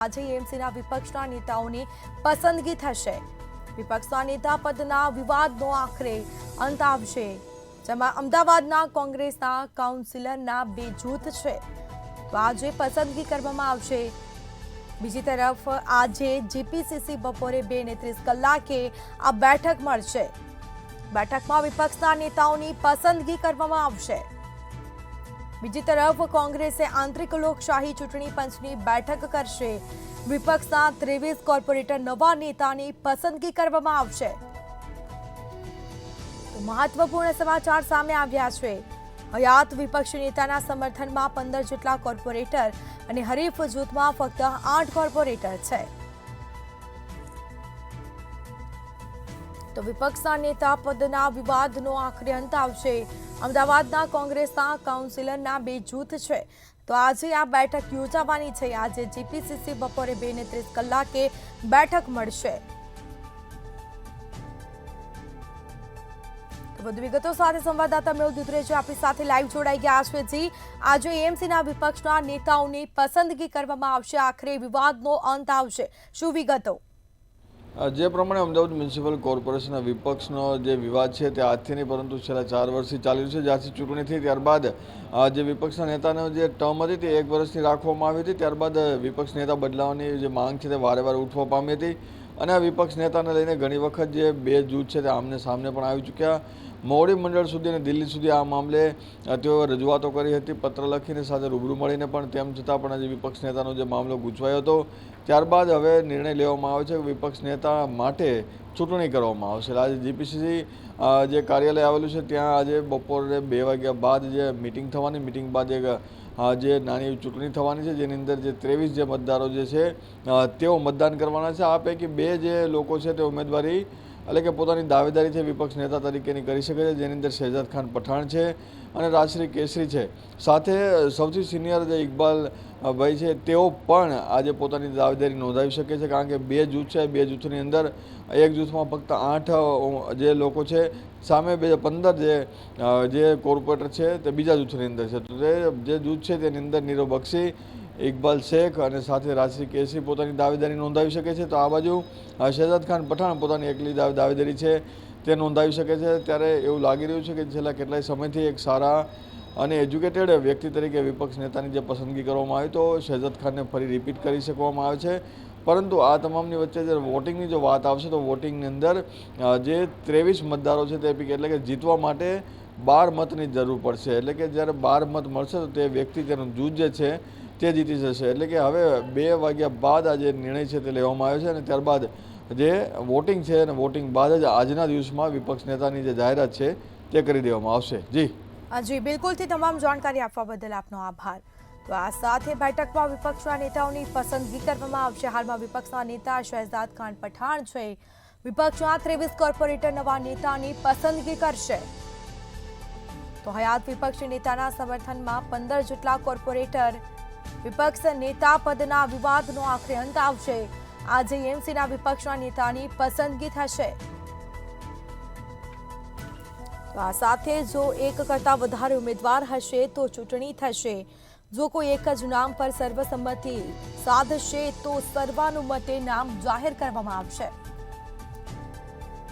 આજે એએમસીના વિપક્ષના નેતાઓની પસંદગી થશે। વિપક્ષના નેતા પદના વિવાદનો આખરે અંત આવશે, જેમાં અમદાવાદના કોંગ્રેસના કાઉન્સિલરના બે જૂથ છે, તો આજે પસંદગી કરવામાં આવશે। બીજી તરફ આજે જીપીસીસી બપોરે 2:30 કલાકે આ બેઠક મળશે। બેઠકમાં વિપક્ષના નેતાઓની પસંદગી કરવામાં આવશે। બીજી તરફ કોંગ્રેસે આંતરિક લોકશાહી ચૂંટણી પંચની બેઠક કરશે। વિપક્ષના 23 કોર્પોરેટર નવા નેતાની પસંદગી કરવામાં આવશે। તો મહત્વપૂર્ણ સમાચાર સામે આવ્યા છે। હયાત વિપક્ષી નેતાના સમર્થનમાં 15 જેટલા કોર્પોરેટર અને હરીફ જૂથમાં ફક્ત 8 કોર્પોરેટર છે। તો વિપક્ષના નેતા પદના વિવાદનો આખરે અંત આવશે। અમદાવાદના કોંગ્રેસના કાઉન્સિલરના બે જૂથ છે, તો આજે આ બેઠક યોજાવાની છે। આજે જીપીસીસી બપોરે 2:30 કલાકે બેઠક મળશે। તો વધુ વિગતો સાથે સંવાદદાતા મેહુલ દુધરેજા આપણી સાથે લાઈવ જોડાઈ ગયા છે। જી, આજે એએમસીના વિપક્ષના નેતાઓની પસંદગી કરવામાં આવશે, આખરે વિવાદનો અંત આવશે, શું વિગતો? જે પ્રમાણે અમદાવાદ મ્યુનિસિપલ કોર્પોરેશનના વિપક્ષનો જે વિવાદ છે તે આજથી નહીં પરંતુ છેલ્લા 4 વર્ષથી ચાલી રહ્યું છે। જ્યારથી ચૂંટણી થઈ ત્યારબાદ જે વિપક્ષના નેતાનો જે ટર્મ હતી તે 1 વર્ષની રાખવામાં આવી હતી। ત્યારબાદ વિપક્ષ નેતા બદલાવવાની જે માંગ છે તે વારે વારે ઉઠવા પામી હતી અને આ વિપક્ષ નેતાને લઈને ઘણી વખત જે બે જૂથ છે તે આમને સામને પણ આવી ચૂક્યા। મોવડી મંડળ સુધી અને દિલ્હી સુધી આ મામલે તેઓ રજૂઆતો કરી હતી, પત્ર લખીને સાથે રૂબરૂ મળીને પણ, તેમ છતાં પણ આજે વિપક્ષ નેતાનો જે મામલો ગૂંચવાયો હતો ત્યારબાદ હવે નિર્ણય લેવામાં આવે છે કે વિપક્ષ નેતા માટે ચૂંટણી કરવામાં આવશે। આજે જીપીસીસી જે કાર્યાલય આવેલું છે ત્યાં આજે બપોરે 2 વાગ્યા બાદ જે મિટિંગ થવાની, મિટિંગ બાદ એક જે નાની ચૂંટણી થવાની છે જેની અંદર જે 23 જે મતદારો જે છે તેઓ મતદાન કરવાના છે। આ પૈકી 2 જે લોકો છે તે ઉમેદવારી એટલે કે પોતાની દાવેદારી છે વિપક્ષ નેતા તરીકેની કરી શકે છે, જેની અંદર શહેજાદ ખાન પઠાણ છે અને રાજશ્રી કેસરી છે। સાથે સૌથી સિનિયર જે ઇકબાલ ભાઈ છે તેઓ પણ આજે પોતાની દાવેદારી નોંધાવી શકે છે, કારણ કે 2 જૂથ છે, 2 જૂથની અંદર એક જૂથમાં ફક્ત 8 જે લોકો છે, સામે 15 જે કોર્પોરેટર છે તે બીજા જૂથની અંદર છે। તો જે જૂથ છે તેની અંદર નીરવ બક્ષી, ઇકબાલ શેખ અને સાથે રાજશ્રી કેસરી પોતાની દાવેદારી નોંધાવી શકે છે। તો આ બાજુ શહેજાદ ખાન પઠાણ પોતાની એકલી દાવેદારી છે તે નોંધાવી શકે છે। ત્યારે એવું લાગી રહ્યું છે કે છેલ્લા કેટલાય સમયથી એક સારા અને એજ્યુકેટેડ વ્યક્તિ તરીકે વિપક્ષ નેતાની જે પસંદગી કરવામાં આવી તો શહેજાદ ખાનને ફરી રિપીટ કરી શકવામાં આવે છે। પરંતુ આ તમામની વચ્ચે જ્યારે વોટિંગની જો વાત આવશે તો વોટિંગની અંદર જે 23 મતદારો છે તે પૈકી એટલે કે જીતવા માટે 12 મતની જરૂર પડશે, એટલે કે જ્યારે 12 મત મળશે તો તે વ્યક્તિ તેનું જૂથ જે છે તે જીતી જશે। એટલે કે હવે 2 વાગ્યા બાદ આ જે નિર્ણય છે તે લેવામાં આવ્યો છે અને ત્યારબાદ જે વોટિંગ છે અને વોટિંગ બાદ જ આજના દિવસમાં વિપક્ષ નેતાની જે જાહેરાત છે તે કરી દેવામાં આવશે। જી બિલકુલથી તમામ જાણકારી આપવા બદલ આપનો આભાર। તો આ સાથે બેઠકમાં વિપક્ષના નેતાઓની પસંદગી કરવામાં આવશે। હાલમાં વિપક્ષના નેતા શહેજાદ ખાન પઠાણ છે, વિપક્ષના 23 કોર્પોરેટર નવા નેતાની પસંદગી કરશે। તો હયાત વિપક્ષી નેતાના સમર્થનમાં 15 જેટલા કોર્પોરેટર, વિપક્ષ નેતા પદના વિવાદનો આખરે અંત આવશે। આજે એએમસીના વિપક્ષના નેતાની પસંદગી થશે। તો આ સાથે જો એક કરતાં વધારે ઉમેદવાર હશે તો ચૂંટણી થશે। જો કોઈ એક જ નામ પર સર્વસંમતિ સાધશે તો સર્વાનુમતે નામ જાહેર કરવામાં આવશે।